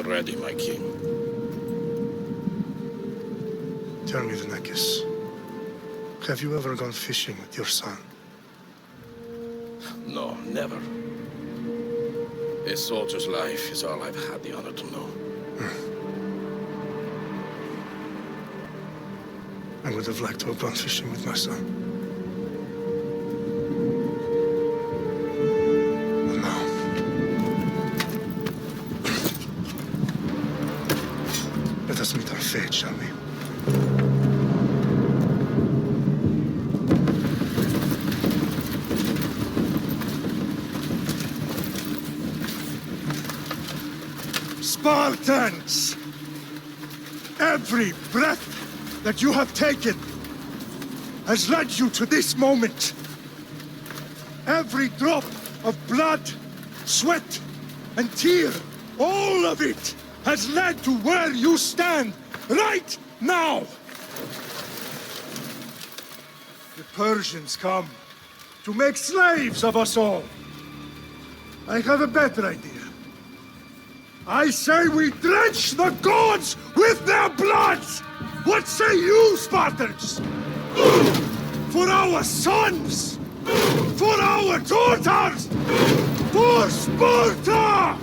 already, my king. Tell me, Alexios, have you ever gone fishing with your son? No, never. A soldier's life is all I've had the honor to know. I would have liked to have gone fishing with my son. But now... let us meet our fate, shall we? Spartans! Every breath that you have taken has led you to this moment. Every drop of blood, sweat, and tear, all of it has led to where you stand right now. The Persians come to make slaves of us all. I have a better idea. I say we drench the gods with their bloods! What say you, Spartans? For our sons! For our daughters! For Sparta!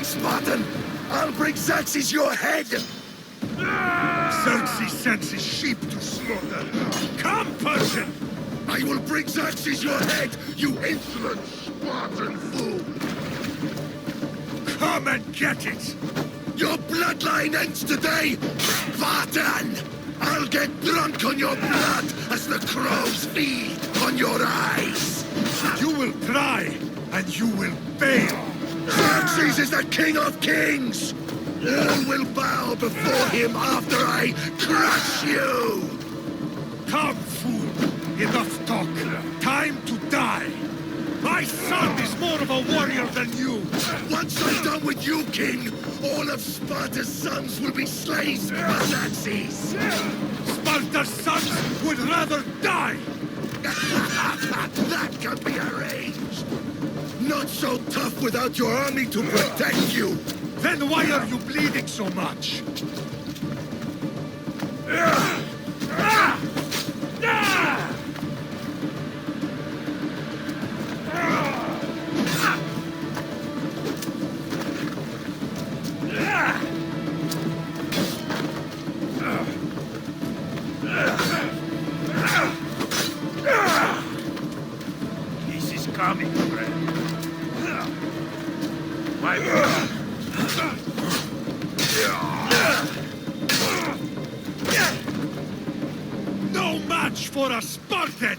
Spartan! I'll bring Xerxes your head! Xerxes sends his sheep to slaughter. Come, Persian! I will bring Xerxes your head, you insolent Spartan fool! Come and get it! Your bloodline ends today, Spartan! I'll get drunk on your blood as the crows feed on your eyes! You will try, and you will fail! Xerxes is the king of kings! All will bow before him after I crush you! Come, fool! Enough talk! Time to die! My son is more of a warrior than you! Once I'm done with you, king, all of Sparta's sons will be slaves of Xerxes! Sparta's sons would rather die! That can be arranged! Not so tough without your army to protect you! Then why are you bleeding so much? This is coming, friend. My friend. No match for a Spartan!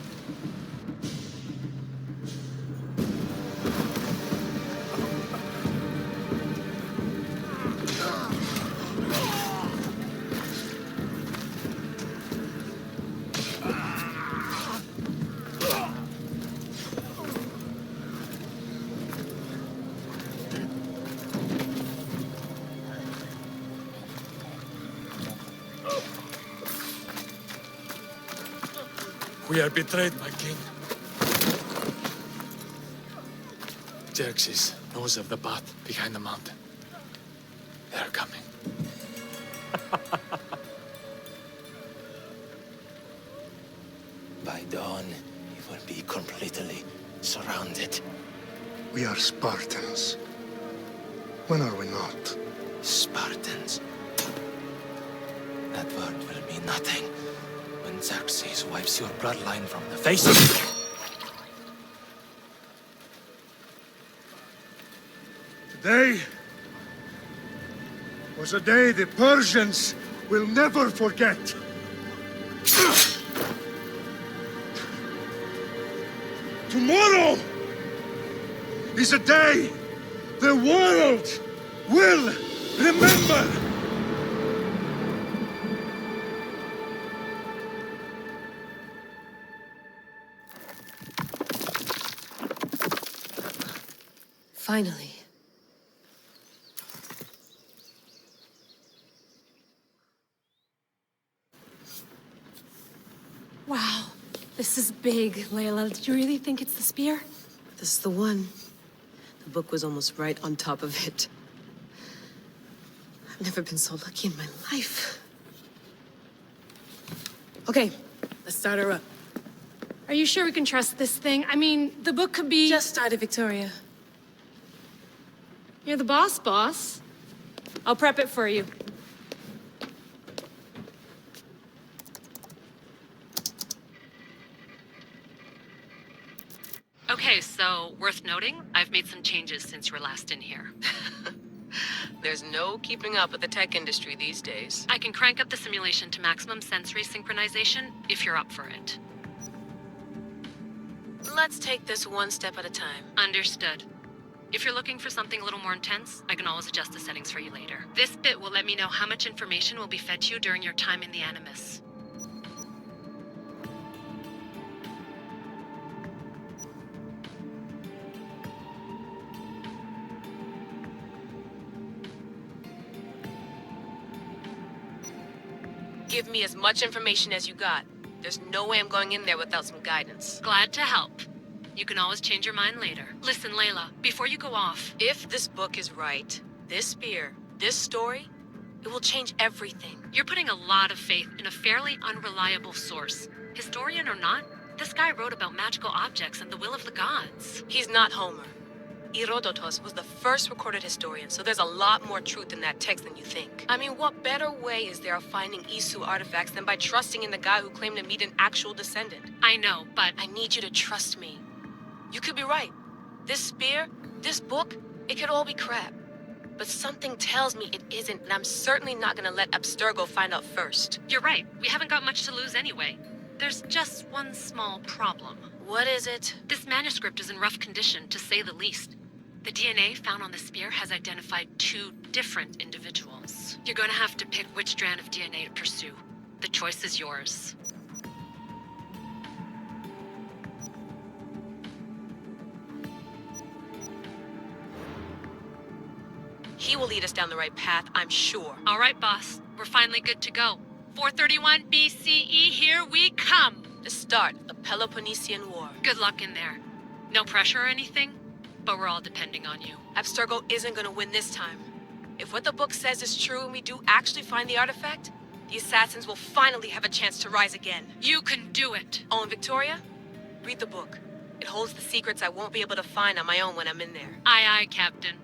We are betrayed, my king. Xerxes knows of the path behind the mountain. They are coming. By dawn, we will be completely surrounded. We are Spartans. When are we not? Spartans. That word will mean nothing when Xerxes wipes your bloodline from the face of the... Today was a day the Persians will never forget. Tomorrow is a day the world will remember. Finally. Wow, this is big, Layla. Did you really think it's the spear? This is the one. The book was almost right on top of it. I've never been so lucky in my life. Okay, let's start her up. Are you sure we can trust this thing? I mean, the book could be... Just started, Victoria. You're the boss. I'll prep it for you. Okay, so worth noting, I've made some changes since you were last in here. There's no keeping up with the tech industry these days. I can crank up the simulation to maximum sensory synchronization if you're up for it. Let's take this one step at a time. Understood. If you're looking for something a little more intense, I can always adjust the settings for you later. This bit will let me know how much information will be fed to you during your time in the Animus. Give me as much information as you got. There's no way I'm going in there without some guidance. Glad to help. You can always change your mind later. Listen, Layla, before you go off... If this book is right, this spear, this story, it will change everything. You're putting a lot of faith in a fairly unreliable source. Historian or not, this guy wrote about magical objects and the will of the gods. He's not Homer. Herodotus was the first recorded historian, so there's a lot more truth in that text than you think. I mean, what better way is there of finding Isu artifacts than by trusting in the guy who claimed to meet an actual descendant? I know, but... I need you to trust me. You could be right. This spear, this book, it could all be crap. But something tells me it isn't, and I'm certainly not gonna let Abstergo find out first. You're right. We haven't got much to lose anyway. There's just one small problem. What is it? This manuscript is in rough condition, to say the least. The DNA found on the spear has identified 2 different individuals. You're going to have to pick which strand of DNA to pursue. The choice is yours. He will lead us down the right path, I'm sure. All right, boss. We're finally good to go. 431 BCE, here we come! The start of the Peloponnesian War. Good luck in there. No pressure or anything, but we're all depending on you. Abstergo isn't gonna win this time. If what the book says is true and we do actually find the artifact, the assassins will finally have a chance to rise again. You can do it! Oh, and Victoria? Read the book. It holds the secrets I won't be able to find on my own when I'm in there. Aye, aye, Captain.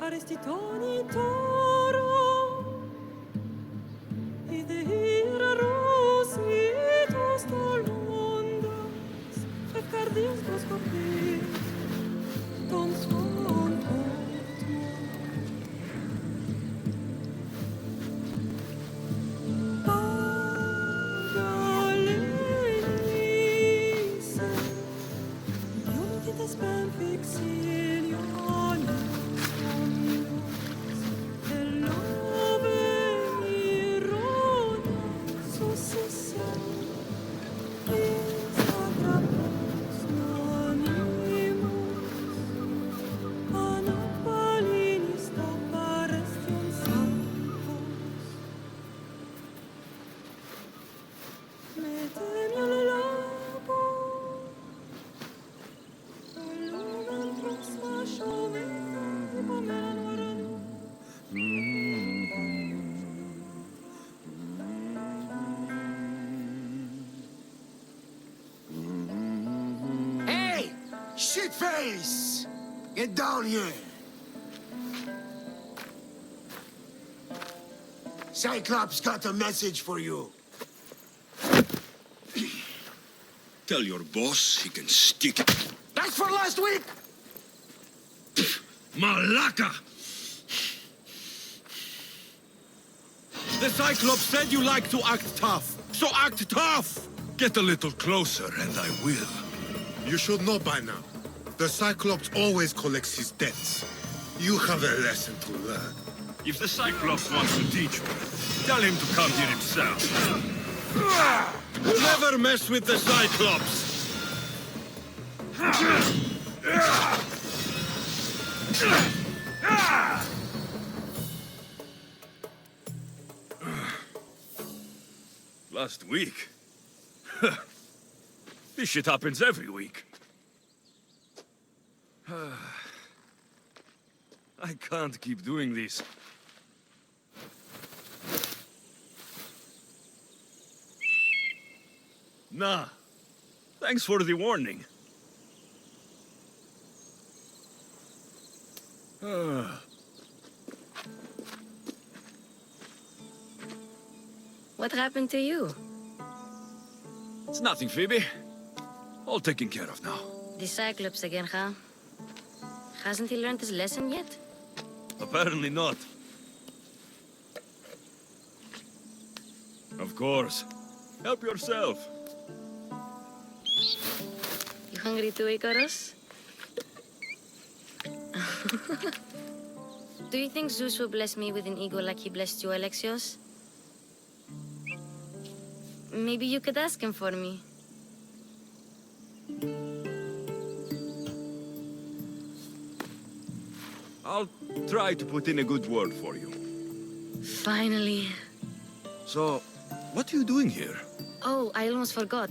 Aristitoni toro, idehira rositos tolondas, fefcardias goskopir, ton svon portmo. Agalenice, iuntites ben fixilionis, Boys! Get down here! Cyclops got a message for you. Tell your boss he can stick it. That's for last week! Malaka! The Cyclops said you like to act tough, so act tough! Get a little closer, and I will. You should know by now. The Cyclops always collects his debts. You have a lesson to learn. If the Cyclops wants to teach me, tell him to come here himself. Never mess with the Cyclops! Last week? This shit happens every week. I can't keep doing this. Nah. Thanks for the warning. What happened to you? It's nothing, Phoebe. All taken care of now. The Cyclops again, huh? Hasn't he learned his lesson yet? Apparently not. Of course. Help yourself. You hungry too, Icarus? Do you think Zeus will bless me with an eagle like he blessed you, Alexios? Maybe you could ask him for me. I'll try to put in a good word for you. Finally. So, what are you doing here? Oh, I almost forgot.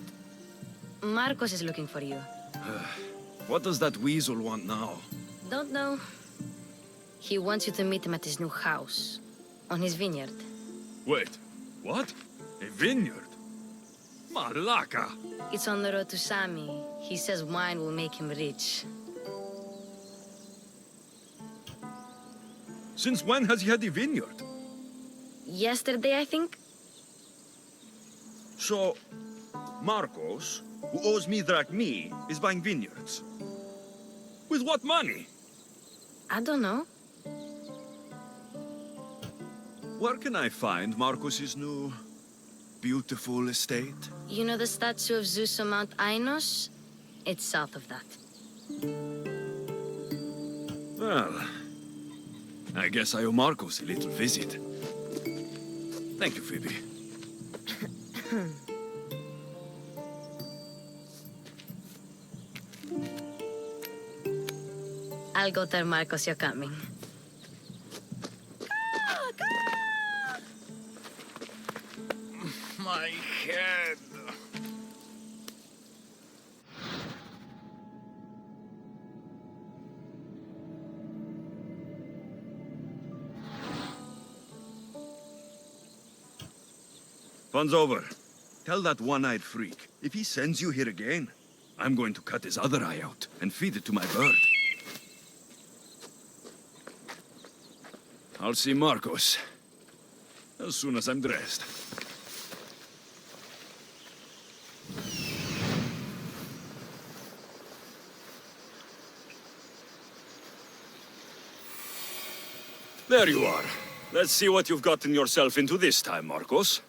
Marcos is looking for you. What does that weasel want now? Don't know. He wants you to meet him at his new house. On his vineyard. Wait, what? A vineyard? Malaka! It's on the road to Sami. He says wine will make him rich. Since when has he had a vineyard? Yesterday, I think? So, Marcos, who owes me drachmi, is buying vineyards. With what money? I don't know. Where can I find Marcos's new, beautiful estate? You know the statue of Zeus on Mount Ainos? It's south of that. Well, I guess I owe Marcos a little visit. Thank you, Phoebe. I'll go tell Marcos you're coming. My head. Fun's over. Tell that one-eyed freak, if he sends you here again, I'm going to cut his other eye out and feed it to my bird. I'll see Marcos as soon as I'm dressed. There you are. Let's see what you've gotten yourself into this time, Marcos.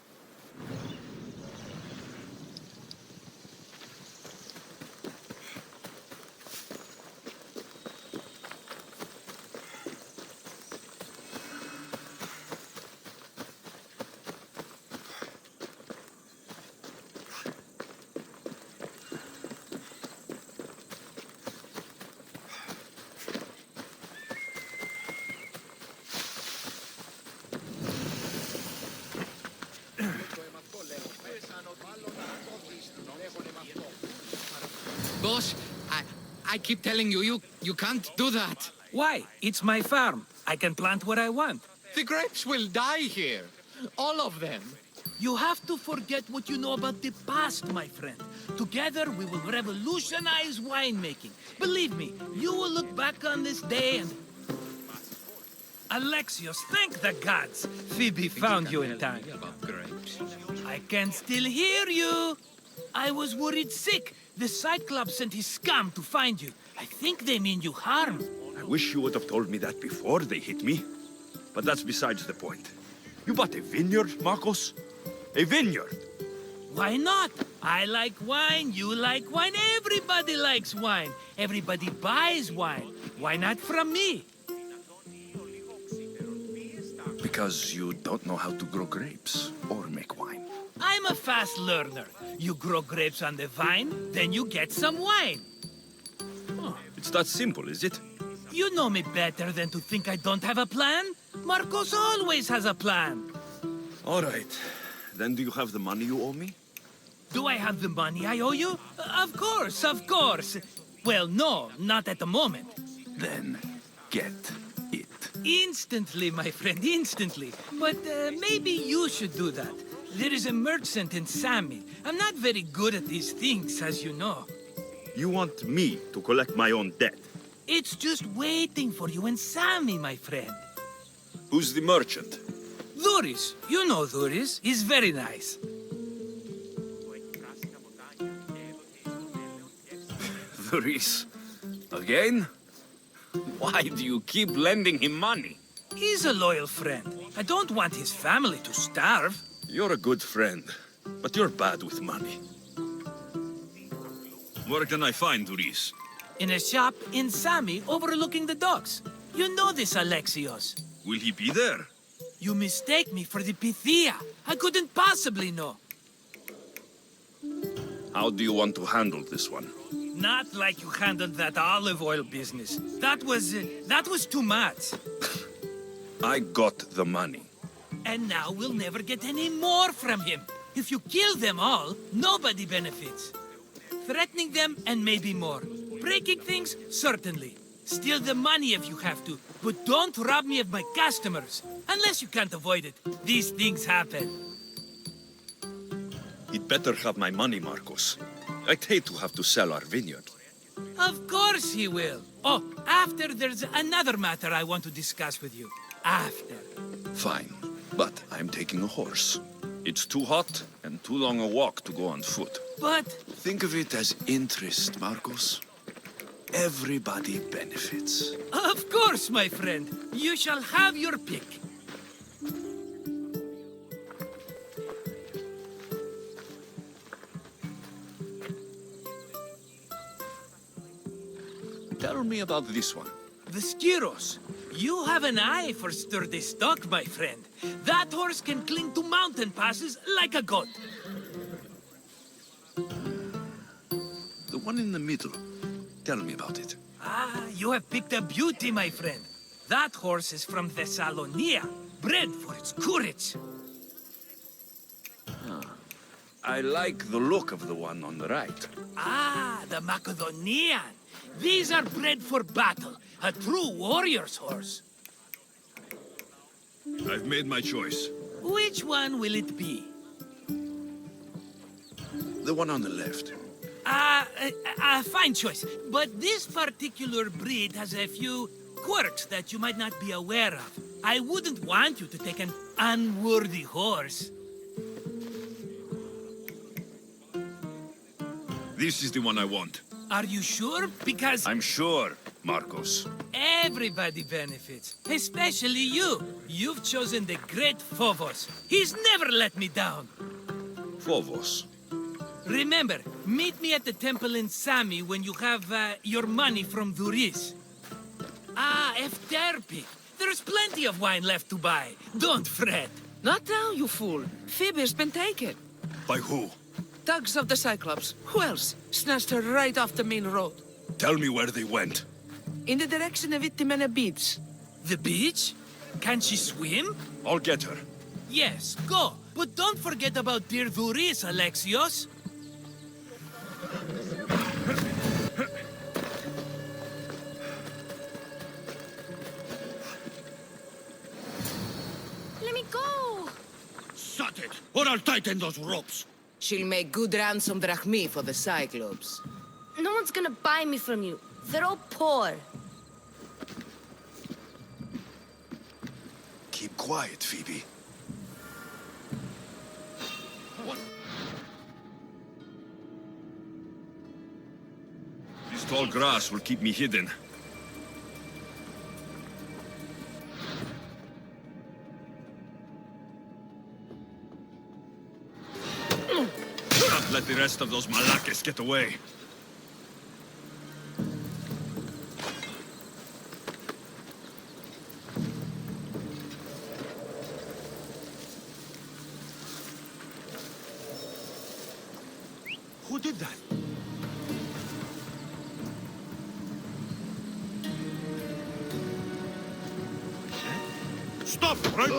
Boss, I keep telling you, you can't do that. Why? It's my farm. I can plant what I want. The grapes will die here. All of them. You have to forget what you know about the past, my friend. Together, we will revolutionize winemaking. Believe me, you will look back on this day and... Alexios, thank the gods! Phoibe found you in time. I can still hear you. I was worried sick. The Cyclops sent his scum to find you. I think they mean you harm. I wish you would have told me that before they hit me. But that's besides the point. You bought a vineyard, Marcos? A vineyard? Why not? I like wine, you like wine, everybody likes wine. Everybody buys wine. Why not from me? Because you don't know how to grow grapes or make wine. I'm a fast learner. You grow grapes on the vine, then you get some wine. Oh, it's that simple, is it? You know me better than to think I don't have a plan. Marcos always has a plan. All right. Then do you have the money you owe me? Do I have the money I owe you? Of course, of course. Well, no, not at the moment. Then get it. Instantly, my friend, instantly. But maybe you should do that. There is a merchant in Sami. I'm not very good at these things, as you know. You want me to collect my own debt? It's just waiting for you in Sami, my friend. Who's the merchant? Dhuris. You know Dhuris. He's very nice. Dhuris? Again? Why do you keep lending him money? He's a loyal friend. I don't want his family to starve. You're a good friend, but you're bad with money. Where can I find Dhuris? In a shop in Sami overlooking the docks. You know this, Alexios. Will he be there? You mistake me for the Pythia. I couldn't possibly know. How do you want to handle this one? Not like you handled that olive oil business. That was too much. I got the money. And now we'll never get any more from him. If you kill them all, nobody benefits. Threatening them, and maybe more. Breaking things, certainly. Steal the money if you have to, but don't rob me of my customers. Unless you can't avoid it. These things happen. He'd better have my money, Marcos. I'd hate to have to sell our vineyard. Of course he will. Oh, after there's another matter I want to discuss with you. After. Fine, but I'm taking a horse. It's too hot and too long a walk to go on foot. But... Think of it as interest, Marcos. Everybody benefits. Of course, my friend. You shall have your pick. Tell me about this one. The Skiros. You have an eye for sturdy stock, my friend. That horse can cling to mountain passes like a goat. The one in the middle. Tell me about it. Ah, you have picked a beauty, my friend. That horse is from Thessalonia, bred for its courage. I like the look of the one on the right. Ah, the Macedonian. These are bred for battle. A true warrior's horse. I've made my choice. Which one will it be? The one on the left. Fine choice. But this particular breed has a few quirks that you might not be aware of. I wouldn't want you to take an unworthy horse. This is the one I want. Are you sure? Because... I'm sure, Marcos. Everybody benefits. Especially you. You've chosen the great Phobos. He's never let me down. Phobos. Remember, meet me at the temple in Sami when you have your money from Dhuris. Ah, Efterpi. There's plenty of wine left to buy. Don't fret. Not now, you fool. Phoebe's been taken. By who? Thugs of the Cyclops. Who else? Snatched her right off the main road. Tell me where they went. In the direction of Itimena Beach. The beach? Can she swim? I'll get her. Yes, go. But don't forget about dear Dhuris, Alexios. Let me go! or I'll tighten those ropes. She'll make good ransom drachmi for the Cyclops. No one's gonna buy me from you. They're all poor. Keep quiet, Phoebe. What? This tall grass will keep me hidden. Not let the rest of those Malakes get away. Who did that? Stop, right?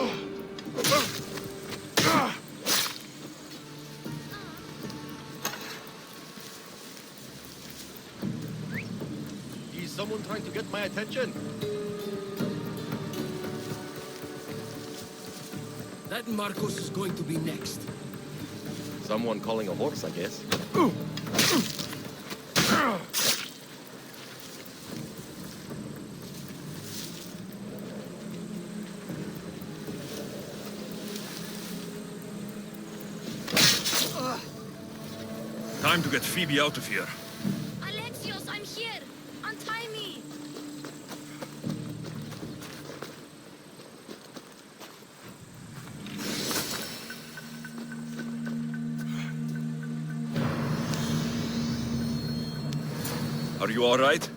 Is someone trying to get my attention? That Marcos is going to be next. Someone calling a horse, I guess. Time to get Phoebe out of here. Alexios, I'm here. Untie me. Are you all right?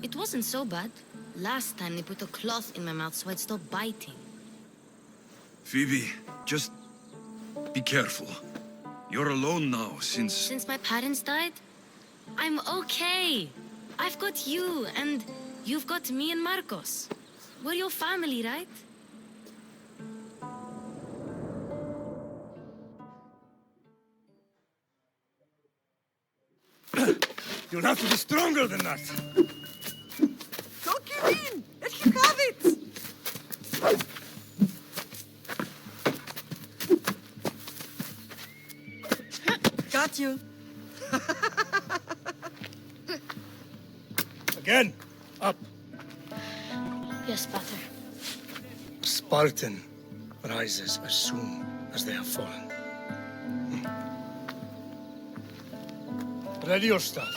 It wasn't so bad. Last time they put a cloth in my mouth so I'd stop biting. Phoebe, just be careful. You're alone now since... Since my parents died, I'm okay. I've got you, and you've got me and Marcos. We're your family, right? You'll have to be stronger than that. Don't give in! Let him have it! Got you. Again, up. Yes, Pater. Spartan rises as soon as they have fallen. Ready your staff.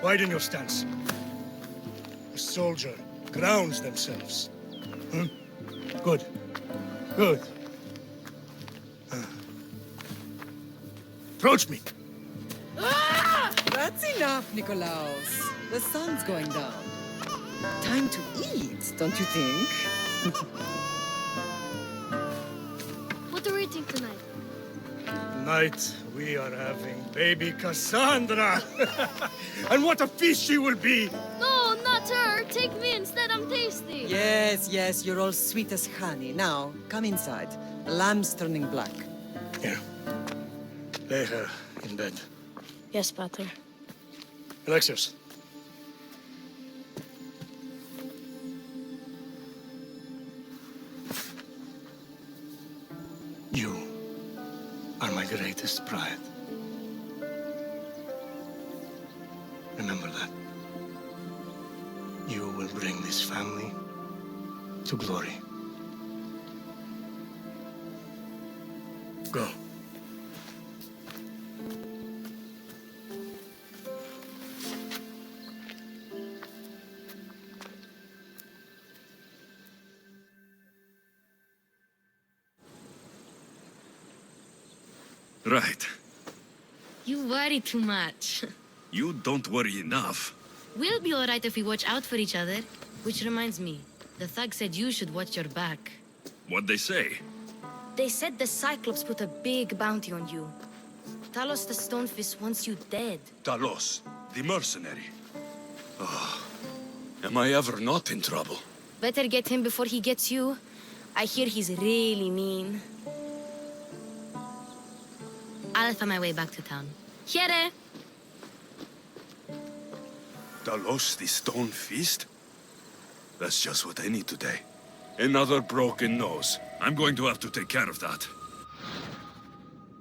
Widen your stance. A soldier grounds themselves. Good. Good. Approach me. That's enough, Nikolaos. The sun's going down. Time to eat, don't you think? What are we eating tonight? Tonight, we are having baby Cassandra. And what a feast she will be. No, not her. Take me instead. I'm tasty. Yes, yes, you're all sweet as honey. Now, come inside. The lamb's turning black. Here. Lay her in bed. Yes, Pater. Alexios. You are my greatest pride. Remember that. You will bring this family to glory. Go. Right. You worry too much. You don't worry enough. We'll be all right if we watch out for each other. Which reminds me, the thug said you should watch your back. What'd they say? They said the Cyclops put a big bounty on you. Talos the Stonefist wants you dead. Talos, the mercenary. Oh, am I ever not in trouble? Better get him before he gets you. I hear he's really mean. I'll find my way back to town. Here! Dalos the Stone Feast? That's just what I need today. Another broken nose. I'm going to have to take care of that.